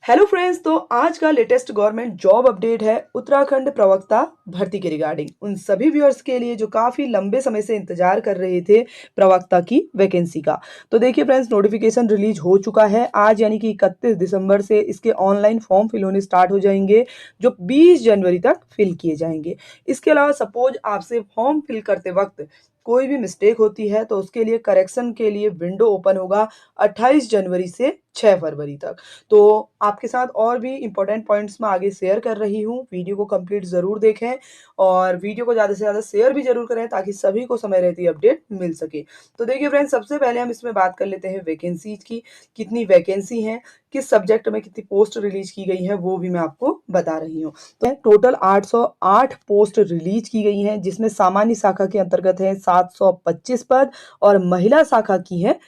Hello friends, तो आज का लेटेस्ट गवर्नमेंट जॉब अपडेट है उत्तराखंड प्रवक्ता भर्ती के रिगार्डिंग उन सभी व्यूअर्स के लिए जो काफ़ी लंबे समय से इंतजार कर रहे थे प्रवक्ता की वैकेंसी का। तो देखिए फ्रेंड्स, नोटिफिकेशन रिलीज हो चुका है आज, यानी कि 31 दिसंबर से इसके ऑनलाइन फॉर्म फिल होने स्टार्ट हो जाएंगे, जो 20 जनवरी तक फिल किए जाएंगे। इसके अलावा सपोज आपसे फॉर्म फिल करते वक्त कोई भी मिस्टेक होती है तो उसके लिए करेक्शन के लिए विंडो ओपन होगा 28 जनवरी से 6 फरवरी तक। तो आपके साथ और भी इंपॉर्टेंट पॉइंट्स मैं आगे शेयर कर रही हूँ, वीडियो को कंप्लीट ज़रूर देखें और वीडियो को ज़्यादा से ज़्यादा शेयर भी जरूर करें ताकि सभी को समय रहती अपडेट मिल सके। तो देखिए फ्रेंड्स, सबसे पहले हम इसमें बात कर लेते हैं वैकेंसीज की, कितनी वैकेंसी है, किस सब्जेक्ट में कितनी पोस्ट रिलीज की गई है वो भी मैं आपको बता रही हूँ। तो टोटल 808 पोस्ट रिलीज की गई हैं, जिसमें सामान्य शाखा के अंतर्गत है 725 पद और महिला शाखा की है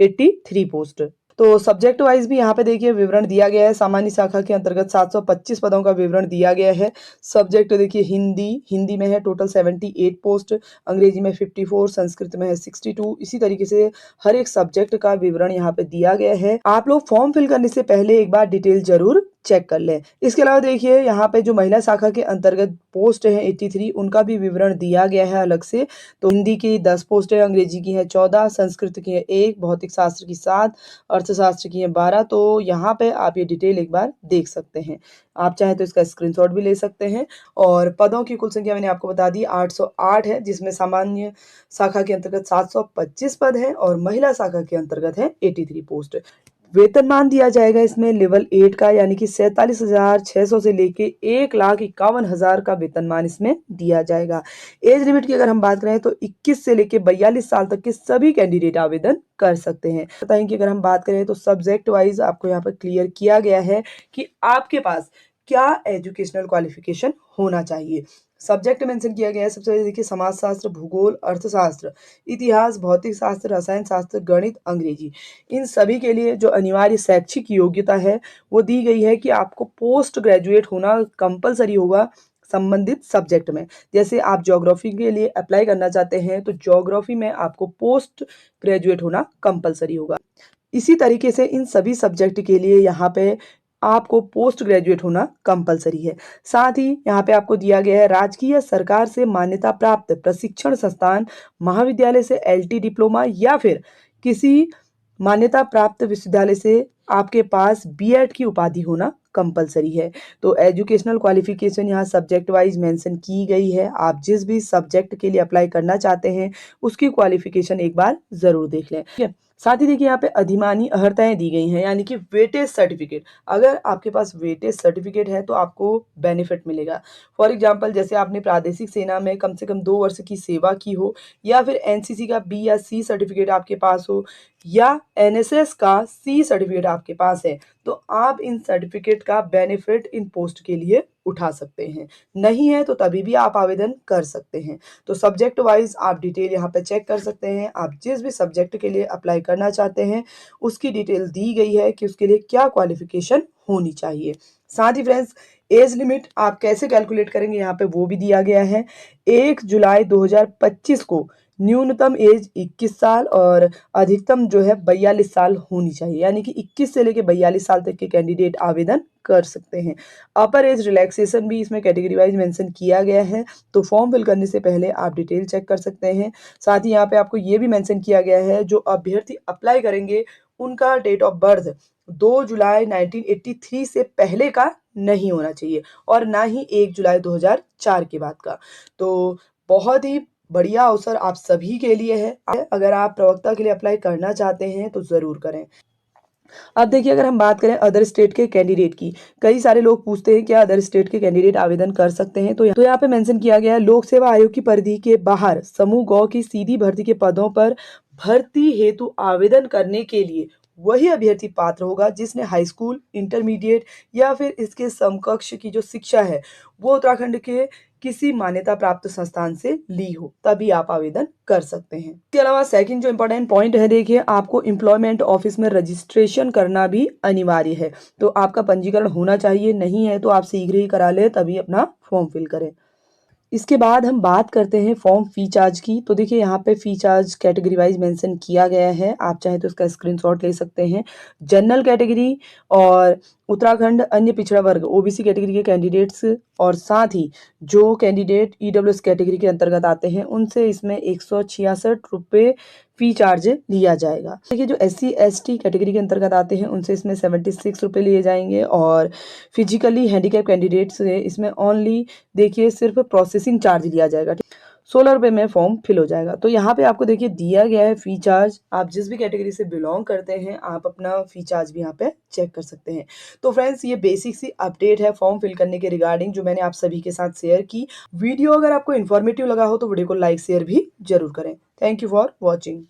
83 पोस्ट। तो सब्जेक्ट वाइज भी यहाँ पे देखिए विवरण दिया गया है। सामान्य शाखा के अंतर्गत 725 पदों का विवरण दिया गया है। सब्जेक्ट देखिए हिंदी में है टोटल 78 पोस्ट, अंग्रेजी में 54, संस्कृत में है 62। इसी तरीके से हर एक सब्जेक्ट का विवरण यहाँ पे दिया गया है। आप लोग फॉर्म फिल करने से पहले एक बार डिटेल जरूर चेक कर लें। इसके अलावा देखिए यहाँ पे जो महिला शाखा के अंतर्गत पोस्ट है 83, उनका भी विवरण दिया गया है अलग से। तो हिंदी की 10 पोस्ट है, अंग्रेजी की है 14, संस्कृत की है 1, भौतिक शास्त्र की 7, अर्थशास्त्र की है 12। तो यहाँ पे आप ये डिटेल एक बार देख सकते हैं। आप चाहे तो इसका स्क्रीनशॉट भी ले सकते हैं। और पदों की कुल संख्या मैंने आपको बता दी 808 है, जिसमें सामान्य शाखा के अंतर्गत 725 पद है और महिला शाखा के अंतर्गत है 83 पोस्ट। वेतनमान दिया जाएगा इसमें लेवल 8 का, यानी कि 47,600 से लेके 1,51,000 का वेतनमान इसमें दिया जाएगा। एज लिमिट की अगर हम बात करें तो 21 से लेके 42 साल तक के सभी कैंडिडेट आवेदन कर सकते हैं। बताएं कि अगर हम बात करें तो सब्जेक्ट वाइज आपको यहाँ पर क्लियर किया गया है कि आपके पास क्या एजुकेशनल क्वालिफिकेशन होना चाहिए। सब्जेक्ट मेंशन किया गया है, सबसे पहले देखिए समाजशास्त्र, भूगोल, अर्थशास्त्र, इतिहास, भौतिक शास्त्र, रसायन शास्त्र, गणित, अंग्रेजी। इन सभी के लिए जो अनिवार्य शैक्षिक योग्यता है वो दी गई है कि आपको पोस्ट ग्रेजुएट होना कंपलसरी होगा संबंधित सब्जेक्ट में। जैसे आप ज्योग्राफी के लिए अप्लाई करना चाहते हैं तो ज्योग्राफी में आपको पोस्ट ग्रेजुएट होना कंपलसरी होगा। इसी तरीके से इन सभी सब्जेक्ट के लिए यहाँ पे आपको पोस्ट ग्रेजुएट होना कंपलसरी है। साथ ही यहाँ पे आपको दिया गया है राजकीय सरकार से मान्यता प्राप्त प्रशिक्षण संस्थान, महाविद्यालय से एलटी डिप्लोमा या फिर किसी मान्यता प्राप्त विश्वविद्यालय से आपके पास बीएड की उपाधि होना कंपलसरी है। तो एजुकेशनल क्वालिफिकेशन यहाँ सब्जेक्ट वाइज मेंशन की गई है। आप जिस भी सब्जेक्ट के लिए अप्लाई करना चाहते हैं उसकी क्वालिफिकेशन एक बार जरूर देख लें, ठीक है। साथ ही देखिए यहाँ पे अधिमानी अर्हताएं दी गई हैं, यानी कि वेटेज सर्टिफिकेट। अगर आपके पास वेटेज सर्टिफिकेट है तो आपको बेनिफिट मिलेगा। फॉर एग्जांपल, जैसे आपने प्रादेशिक सेना में कम से कम 2 वर्ष की सेवा की हो, या फिर एनसीसी का बी या सी सर्टिफिकेट आपके पास हो, या एनएसएस का सी सर्टिफिकेट आपके पास है, तो आप इन सर्टिफिकेट का बेनिफिट इन पोस्ट के लिए उठा सकते हैं। नहीं है तो तभी भी आप आवेदन कर सकते हैं। तो सब्जेक्ट वाइज आप डिटेल यहाँ पे चेक कर सकते हैं। आप जिस भी सब्जेक्ट के लिए अप्लाई करना चाहते हैं उसकी डिटेल दी गई है कि उसके लिए क्या क्वालिफिकेशन होनी चाहिए। साथ ही फ्रेंड्स, एज लिमिट आप कैसे कैलकुलेट करेंगे यहाँ पे वो भी दिया गया है। 1 जुलाई 2025 को न्यूनतम एज 21 साल और अधिकतम जो है 42 साल होनी चाहिए, यानी कि 21 से लेकर 42 साल तक के कैंडिडेट आवेदन कर सकते हैं। अपर एज रिलैक्सेशन भी इसमें कैटेगरी वाइज मेंशन किया गया है, तो फॉर्म फिल करने से पहले आप डिटेल चेक कर सकते हैं। साथ ही यहाँ पे आपको ये भी मेंशन किया गया है जो अभ्यर्थी अप्लाई करेंगे उनका डेट ऑफ बर्थ 2 जुलाई 1983 से पहले का नहीं होना चाहिए और ना ही 1 जुलाई 2004 के बाद का। तो बहुत ही बढ़िया अवसर आप सभी के लिए है। अगर आप प्रवक्ता के लिए अप्लाई करना चाहते हैं तो जरूर करें। अब देखिए, अगर हम बात करें अदर स्टेट के कैंडिडेट की, कई सारे लोग पूछते हैं क्या अदर स्टेट के कैंडिडेट आवेदन कर सकते हैं। तो यहाँ पे मेंशन किया गया है लोक सेवा आयोग की परिधि के बाहर समूह गौ की सीधी भर्ती के पदों पर भर्ती हेतु आवेदन करने के लिए वही अभ्यर्थी पात्र होगा जिसने हाई स्कूल, इंटरमीडिएट या फिर इसके समकक्ष की जो शिक्षा है वो उत्तराखंड के किसी मान्यता प्राप्त संस्थान से ली हो, तभी आप आवेदन कर सकते हैं। इसके अलावा सेकंड जो इंपॉर्टेंट पॉइंट है, देखिए आपको एम्प्लॉयमेंट ऑफिस में रजिस्ट्रेशन करना भी अनिवार्य है। तो आपका पंजीकरण होना चाहिए, नहीं है तो आप शीघ्र ही करा लें, तभी अपना फॉर्म फिल करें। इसके बाद हम बात करते हैं फॉर्म फी चार्ज की। तो देखिए यहाँ पे fee charge category wise mention किया गया है, आप चाहे तो इसका स्क्रीनशॉट ले सकते हैं। जनरल कैटेगरी और उत्तराखंड अन्य पिछड़ा वर्ग ओबीसी कैटेगरी के कैंडिडेट्स और साथ ही जो कैंडिडेट ईडब्ल्यूएस कैटेगरी के अंतर्गत आते हैं उनसे इसमें 166 रुपये फी चार्ज लिया जाएगा। देखिए जो एससी एसटी कैटेगरी के अंतर्गत आते हैं उनसे इसमें 76 रुपये लिए जाएंगे और फिजिकली हैंडीकैप कैंडिडेट्स से इसमें ओनली देखिए सिर्फ प्रोसेसिंग चार्ज लिया जाएगा। 16 रुपये में फॉर्म फिल हो जाएगा। तो यहाँ पे आपको देखिए दिया गया है फी चार्ज, आप जिस भी कैटेगरी से बिलोंग करते हैं आप अपना फी चार्ज भी यहाँ पे चेक कर सकते हैं। तो फ्रेंड्स ये बेसिक सी अपडेट है फॉर्म फिल करने के रिगार्डिंग जो मैंने आप सभी के साथ शेयर की। वीडियो अगर आपको इन्फॉर्मेटिव लगा हो तो वीडियो को लाइक शेयर भी जरूर करें। Thank you for watching.